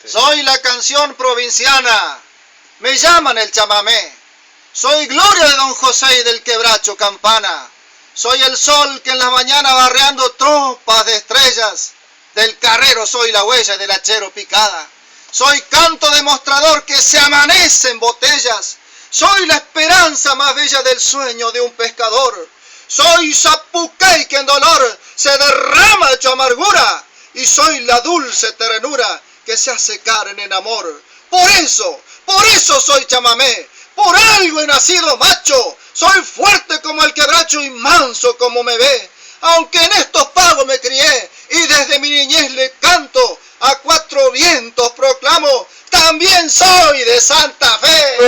Soy la canción provinciana, me llaman el chamamé. Soy gloria de don José y del quebracho Campana. Soy el sol que en la mañana barreando tropas de estrellas. Del carrero soy la huella del hachero picada. Soy canto demostrador que se amanece en botellas. Soy la esperanza más bella del sueño de un pescador. Soy zapucay que en dolor se derrama hecho amargura. Y soy la dulce ternura que se hace carne en amor. Por eso soy chamamé. Por algo he nacido macho. Soy fuerte como el quebracho y manso como me ve. Aunque en estos pagos me crié y desde mi niñez le canto, a cuatro vientos proclamo, también soy de Santa Fe.